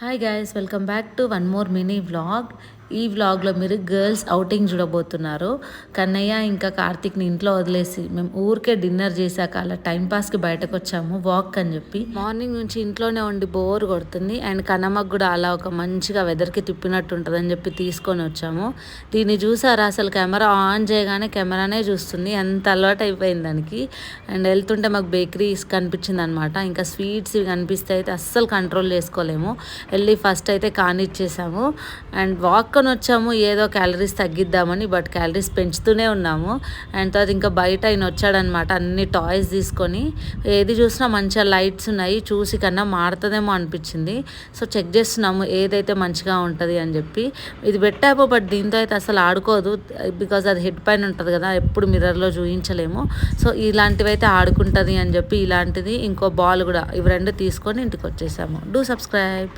Hi guys, welcome back to one more mini vlog. ఈ వ్లాగ్లో మీరు గర్ల్స్ అవుటింగ్ చూడబోతున్నారు. కన్నయ్య ఇంకా కార్తిక్ని ఇంట్లో వదిలేసి మేము ఊరికే డిన్నర్ చేశాక అలా టైంపాస్కి బయటకు వచ్చాము వాక్ అని చెప్పి. మార్నింగ్ నుంచి ఇంట్లోనే ఉండి బోర్ కొడుతుంది అండ్ కన్నమ్మకు కూడా అలా ఒక మంచిగా వెదర్కి తిప్పినట్టు ఉంటుందని చెప్పి తీసుకొని వచ్చాము. దీన్ని చూసారా, అసలు కెమెరా ఆన్ చేయగానే కెమెరానే చూస్తుంది, ఎంత అలవాటు అయిపోయింది దానికి. అండ్ వెళ్తుంటే మాకు బేకరీస్ కనిపించింది అనమాట. ఇంకా స్వీట్స్ ఇవి కనిపిస్తే అయితే అస్సలు కంట్రోల్ చేసుకోలేము. వెళ్ళి ఫస్ట్ అయితే కానిచ్చేసాము అండ్ వాక్ కొని వచ్చాము ఏదో క్యాలరీస్ తగ్గిద్దామని, బట్ క్యాలరీస్ పెంచుతూనే ఉన్నాము. అండ్ తర్వాత ఇంకా బయట ఆయన వచ్చాడనమాట అన్ని టాయ్స్ తీసుకొని. ఏది చూసినా మంచిగా లైట్స్ ఉన్నాయి, చూసి కన్నా మారుతుందేమో అనిపించింది. సో చెక్ చేస్తున్నాము ఏదైతే మంచిగా ఉంటుంది అని చెప్పి. ఇది పెట్టాము, బట్ దీంతో అయితే అసలు ఆడుకోదు, బికాజ్ అది హెడ్ పైన ఉంటుంది కదా, ఎప్పుడు మిర్రర్లో చూపించలేము. సో ఇలాంటివి అయితే ఆడుకుంటుంది అని చెప్పి ఇలాంటిది ఇంకో బాల్ కూడా, ఇవి రెండు తీసుకొని ఇంటికి వచ్చేసాము. Do subscribe.